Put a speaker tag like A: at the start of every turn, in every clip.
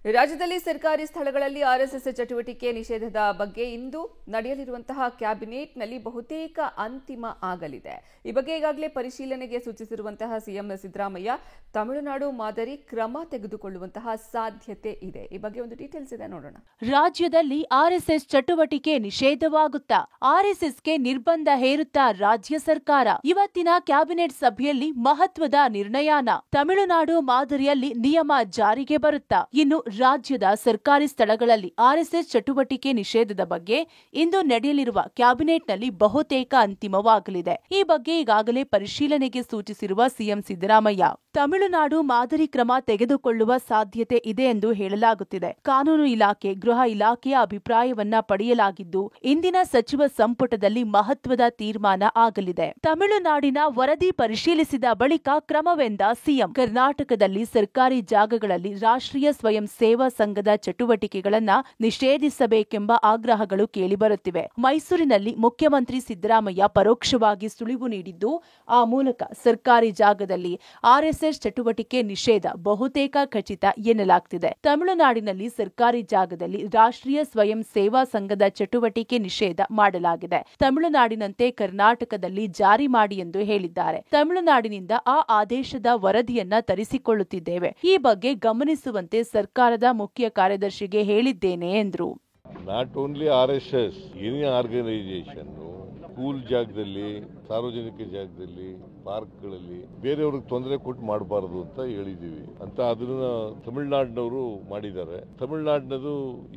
A: ರಾಜ್ಯದಲ್ಲಿ ಸರ್ಕಾರಿ ಸ್ಥಳಗಳಲ್ಲಿ ಆರ್ಎಸ್ಎಸ್ ಚಟುವಟಿಕೆ ನಿಷೇಧದ ಬಗ್ಗೆ ಇಂದು ನಡೆಯಲಿರುವಂತಹ ಕ್ಯಾಬಿನೆಟ್ನಲ್ಲಿ ಬಹುತೇಕ ಅಂತಿಮ ಆಗಲಿದೆ. ಈ ಬಗ್ಗೆ ಈಗಾಗಲೇ ಪರಿಶೀಲನೆಗೆ ಸೂಚಿಸಿರುವಂತಹ ಸಿಎಂ ಸಿದ್ದರಾಮಯ್ಯ ತಮಿಳುನಾಡು ಮಾದರಿ ಕ್ರಮ ತೆಗೆದುಕೊಳ್ಳುವಂತಹ ಸಾಧ್ಯತೆ ಇದೆ. ಈ ಬಗ್ಗೆ ಒಂದು ಡೀಟೇಲ್ಸ್ ಇದೆ, ನೋಡೋಣ.
B: ರಾಜ್ಯದಲ್ಲಿ ಆರ್ಎಸ್ಎಸ್ ಚಟುವಟಿಕೆ ನಿಷೇಧವಾಗುತ್ತಾ? ಆರ್ಎಸ್ಎಸ್ಗೆ ನಿರ್ಬಂಧ ಹೇರುತ್ತಾ ರಾಜ್ಯ ಸರ್ಕಾರ? ಇವತ್ತಿನ ಕ್ಯಾಬಿನೆಟ್ ಸಭೆಯಲ್ಲಿ ಮಹತ್ವದ ನಿರ್ಣಯನ. ತಮಿಳುನಾಡು ಮಾದರಿಯಲ್ಲಿ ನಿಯಮ ಜಾರಿಗೆ ಬರುತ್ತಾ? ಇನ್ನು ರಾಜ್ಯದ ಸರ್ಕಾರಿ ಸ್ಥಳಗಳಲ್ಲಿ ಆರ್ಎಸ್ಎಸ್ ಚಟುವಟಿಕೆ ನಿಷೇಧದ ಬಗ್ಗೆ ಇಂದು ನಡೆಯಲಿರುವ ಕ್ಯಾಬಿನೆಟ್ನಲ್ಲಿ ಬಹುತೇಕ ಅಂತಿಮವಾಗಲಿದೆ. ಈ ಬಗ್ಗೆ ಈಗಾಗಲೇ ಪರಿಶೀಲನೆಗೆ ಸೂಚಿಸಿರುವ ಸಿಎಂ ಸಿದ್ದರಾಮಯ್ಯ ತಮಿಳುನಾಡು ಮಾದರಿ ಕ್ರಮ ತೆಗೆದುಕೊಳ್ಳುವ ಸಾಧ್ಯತೆ ಇದೆ ಎಂದು ಹೇಳಲಾಗುತ್ತಿದೆ. ಕಾನೂನು ಇಲಾಖೆ, ಗೃಹ ಇಲಾಖೆಯ ಅಭಿಪ್ರಾಯವನ್ನ ಪಡೆಯಲಾಗಿದ್ದು ಇಂದಿನ ಸಚಿವ ಸಂಪುಟದಲ್ಲಿ ಮಹತ್ವದ ತೀರ್ಮಾನ ಆಗಲಿದೆ. ತಮಿಳುನಾಡಿನ ವರದಿ ಪರಿಶೀಲಿಸಿದ ಬಳಿಕ ಕ್ರಮವೆಂದ ಸಿಎಂ. ಕರ್ನಾಟಕದಲ್ಲಿ ಸರ್ಕಾರಿ ಜಾಗಗಳಲ್ಲಿ ರಾಷ್ಟ್ರೀಯ ಸ್ವಯಂ ಸೇವಾ ಸಂಘದ ಚಟುವಟಿಕೆಗಳನ್ನ ನಿಷೇಧಿಸಬೇಕೆಂಬ ಆಗ್ರಹಗಳು ಕೇಳಿಬರುತ್ತಿವೆ. ಮೈಸೂರಿನಲ್ಲಿ ಮುಖ್ಯಮಂತ್ರಿ ಸಿದ್ದರಾಮಯ್ಯ ಪರೋಕ್ಷವಾಗಿ ಸುಳಿವು ನೀಡಿದ್ದು, ಆ ಮೂಲಕ ಸರ್ಕಾರಿ ಜಾಗದಲ್ಲಿ ಆರ್ಎಸ್ಎಸ್ ಚಟುವಟಿಕೆ ನಿಷೇಧ ಬಹುತೇಕ ಖಚಿತ ಎನ್ನಲಾಗ್ತಿದೆ. ತಮಿಳುನಾಡಿನಲ್ಲಿ ಸರ್ಕಾರಿ ಜಾಗದಲ್ಲಿ ರಾಷ್ಟ್ರೀಯ ಸ್ವಯಂ ಸೇವಾ ಸಂಘದ ಚಟುವಟಿಕೆ ನಿಷೇಧ ಮಾಡಲಾಗಿದೆ. ತಮಿಳುನಾಡಿನಂತೆ ಕರ್ನಾಟಕದಲ್ಲಿ ಜಾರಿ ಮಾಡಿ ಎಂದು ಹೇಳಿದ್ದಾರೆ. ತಮಿಳುನಾಡಿನಿಂದ ಆ ಆದೇಶದ ವರದಿಯನ್ನ ತರಿಸಿಕೊಳ್ಳುತ್ತಿದ್ದೇವೆ. ಈ ಬಗ್ಗೆ ಗಮನಿಸುವಂತೆ ಸರ್ಕಾರದ ಮುಖ್ಯ ಕಾರ್ಯದರ್ಶಿಗೆ ಹೇಳಿದ್ದೇನೆ ಎಂದರು.
C: Not only RSS, any organisation school ಜಾಗದಲ್ಲಿ, ಸಾರ್ವಜನಿಕ ಜಾಗದಲ್ಲಿ, ಪಾರ್ಕ್ಗಳಲ್ಲಿ ಬೇರೆಯವ್ರಿಗೆ ತೊಂದರೆ ಕೊಟ್ಟು ಮಾಡಬಾರದು ಅಂತ ಹೇಳಿದೀವಿ ಅಂತ ಅದನ್ನ ತಮಿಳುನಾಡಿನವರು ಮಾಡಿದ್ದಾರೆ. ತಮಿಳುನಾಡಿನದು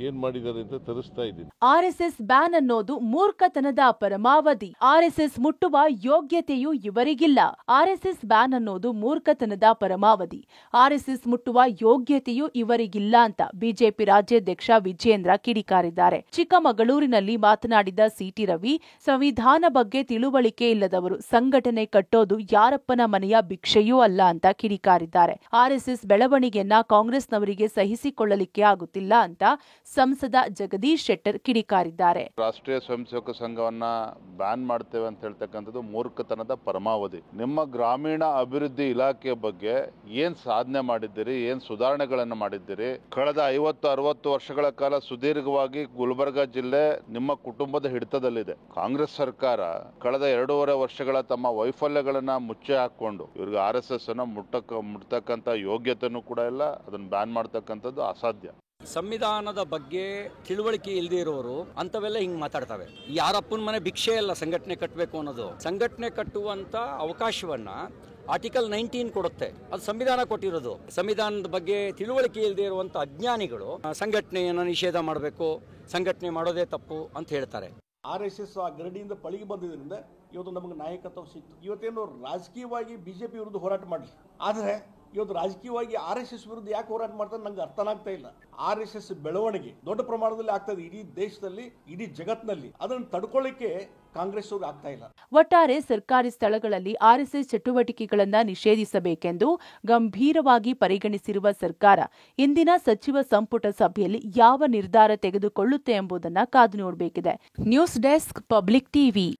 C: ಏನ್ ಮಾಡಿದ್ದಾರೆ ಅಂತ ತರಿಸ್ತಾ ಇದ್ದೀನಿ.
B: ಆರ್ಎಸ್ಎಸ್ ಬ್ಯಾನ್ ಅನ್ನೋದು ಮೂರ್ಖತನದ ಪರಮಾವಧಿ. ಆರ್ಎಸ್ಎಸ್ ಮುಟ್ಟುವ ಯೋಗ್ಯತೆಯೂ ಇವರಿಗಿಲ್ಲ. ಆರ್ಎಸ್ಎಸ್ ಬ್ಯಾನ್ ಅನ್ನೋದು ಮೂರ್ಖತನದ ಪರಮಾವಧಿ. ಆರ್ಎಸ್ಎಸ್ ಮುಟ್ಟುವ ಯೋಗ್ಯತೆಯೂ ಇವರಿಗಿಲ್ಲ ಅಂತ ಬಿಜೆಪಿ ರಾಜ್ಯಾಧ್ಯಕ್ಷ ವಿಜೇಂದ್ರ ಕಿಡಿಕಾರಿದ್ದಾರೆ. ಚಿಕ್ಕಮಗಳೂರಿನಲ್ಲಿ ಮಾತನಾಡಿದ ಸಿಟಿ ರವಿ, ಸಂವಿಧಾನ ಬಗ್ಗೆ ತಿಳುವಳಿಕೆ ಇಲ್ಲದವರು ಸಂಘಟನೆ ಕಟ್ಟೋದು ಯಾರಪ್ಪನ ಮನೆಯ ಭಿಕ್ಷೆಯೂ ಅಲ್ಲ ಅಂತ ಕಿಡಿಕಾರಿದ್ದಾರೆ. ಆರ್ಎಸ್ಎಸ್ ಬೆಳವಣಿಗೆಯನ್ನ ಕಾಂಗ್ರೆಸ್ನವರಿಗೆ ಸಹಿಸಿಕೊಳ್ಳಲಿಕ್ಕೆ ಆಗುತ್ತಿಲ್ಲ ಅಂತ ಸಂಸದ ಜಗದೀಶ್ ಶೆಟ್ಟರ್ ಕಿಡಿಕಾರಿದ್ದಾರೆ.
D: ರಾಷ್ಟ್ರೀಯ ಸ್ವಯಂ ಸೇವಕ ಸಂಘವನ್ನ ಬ್ಯಾನ್ ಮಾಡ್ತೇವೆ ಅಂತ ಹೇಳ್ತಕ್ಕಂಥದ್ದು ಮೂರ್ಖತನದ ಪರಮಾವಧಿ. ನಿಮ್ಮ ಗ್ರಾಮೀಣ ಅಭಿವೃದ್ಧಿ ಇಲಾಖೆಯ ಬಗ್ಗೆ ಏನ್ ಸಾಧನೆ ಮಾಡಿದ್ದೀರಿ, ಏನ್ ಸುಧಾರಣೆಗಳನ್ನು ಮಾಡಿದ್ದೀರಿ? ಕಳೆದ 50-60 ವರ್ಷಗಳ ಕಾಲ ಸುದೀರ್ಘವಾಗಿ ಗುಲ್ಬರ್ಗಾ ಜಿಲ್ಲೆ ನಿಮ್ಮ ಕುಟುಂಬದ ಹಿಡಿತದಲ್ಲಿದೆ. ಕಾಂಗ್ರೆಸ್ ಸರ್ಕಾರ ಕಳೆದ 2.5 ವರ್ಷಗಳ ತಮ್ಮ ವೈಫಲ್ಯಗಳನ್ನ ಮುಚ್ಚೆ ಹಾಕೊಂಡು ಇವ್ರಿಗೆ ಆರ್ಎಸ್ಎಸ್ ಅನ್ನ ಮುಟ್ಟತಕ್ಕಂತ ಯೋಗ್ಯತೆನೂ ಕೂಡ ಇಲ್ಲ. ಅದನ್ನ ಬ್ಯಾನ್ ಮಾಡ್ತಕ್ಕಂಥದ್ದು ಅಸಾಧ್ಯ.
E: ಸಂವಿಧಾನದ ಬಗ್ಗೆ ತಿಳುವಳಿಕೆ ಇಲ್ಲದೆ ಇರೋರು ಅಂತವೆಲ್ಲ ಹಿಂಗ್ ಮಾತಾಡ್ತವೆ. ಯಾರಪ್ಪನ ಮನೆ ಭಿಕ್ಷೆ ಅಲ್ಲ ಸಂಘಟನೆ ಕಟ್ಟಬೇಕು ಅನ್ನೋದು. ಸಂಘಟನೆ ಕಟ್ಟುವಂತ ಅವಕಾಶವನ್ನ ಆರ್ಟಿಕಲ್ 19 ಕೊಡುತ್ತೆ. ಅದು ಸಂವಿಧಾನ ಕೊಟ್ಟಿರೋದು. ಸಂವಿಧಾನದ ಬಗ್ಗೆ ತಿಳುವಳಿಕೆ ಇಲ್ಲದೆ ಇರುವಂತ ಅಜ್ಞಾನಿಗಳು ಸಂಘಟನೆಯನ್ನ ನಿಷೇಧ ಮಾಡಬೇಕು, ಸಂಘಟನೆ ಮಾಡೋದೇ ತಪ್ಪು ಅಂತ ಹೇಳ್ತಾರೆ.
F: ಆರ್ಎಸ್ಎಸ್ ಆ ಗರಡಿಯಿಂದ ಪಳಿಗೆ ಬಂದಿದ್ದರಿಂದ ಇವತ್ತು ನಮಗೆ ನಾಯಕತ್ವ ಸಿಕ್ತು. ಇವತ್ತೇನು ರಾಜಕೀಯವಾಗಿ ಬಿಜೆಪಿ ವಿರುದ್ಧ ಹೋರಾಟ ಮಾಡಲಿ, ಆದರೆ ಇವತ್ತು ರಾಜಕೀಯವಾಗಿ ಆರ್ಎಸ್ಎಸ್ ವಿರುದ್ಧ ಯಾಕೆ ಹೋರಾಟ ಮಾಡ್ತಾರೆ ನಂಗೆ ಅರ್ಥನಾಗ್ತಾ ಇಲ್ಲ. ಆರ್ಎಸ್ಎಸ್ ಬೆಳವಣಿಗೆ ದೊಡ್ಡ ಪ್ರಮಾಣದಲ್ಲಿ ಆಗ್ತದೆ ಇಡೀ ದೇಶದಲ್ಲಿ, ಇಡೀ ಜಗತ್ತಿನಲ್ಲಿ. ಅದನ್ನು ತಡ್ಕೊಳ್ಳಿಕ್ಕೆ ಕಾಂಗ್ರೆಸ್ ಅವರು ಆಗ್ತಾ ಇಲ್ಲ.
B: ಒಟ್ಟಾರೆ ಸರ್ಕಾರಿ ಸ್ಥಳಗಳಲ್ಲಿ ಆರ್ಎಸ್ಎಸ್ ಚಟುವಟಿಕೆಗಳನ್ನು ನಿಷೇಧಿಸಬೇಕೆಂದು ಗಂಭೀರವಾಗಿ ಪರಿಗಣಿಸಿರುವ ಸರ್ಕಾರ ಇಂದಿನ ಸಚಿವ ಸಂಪುಟ ಸಭೆಯಲ್ಲಿ ಯಾವ ನಿರ್ಧಾರ ತೆಗೆದುಕೊಳ್ಳುತ್ತೆ ಎಂಬುದನ್ನು ಕಾದು ನೋಡಬೇಕಿದೆ. News desk, public TV.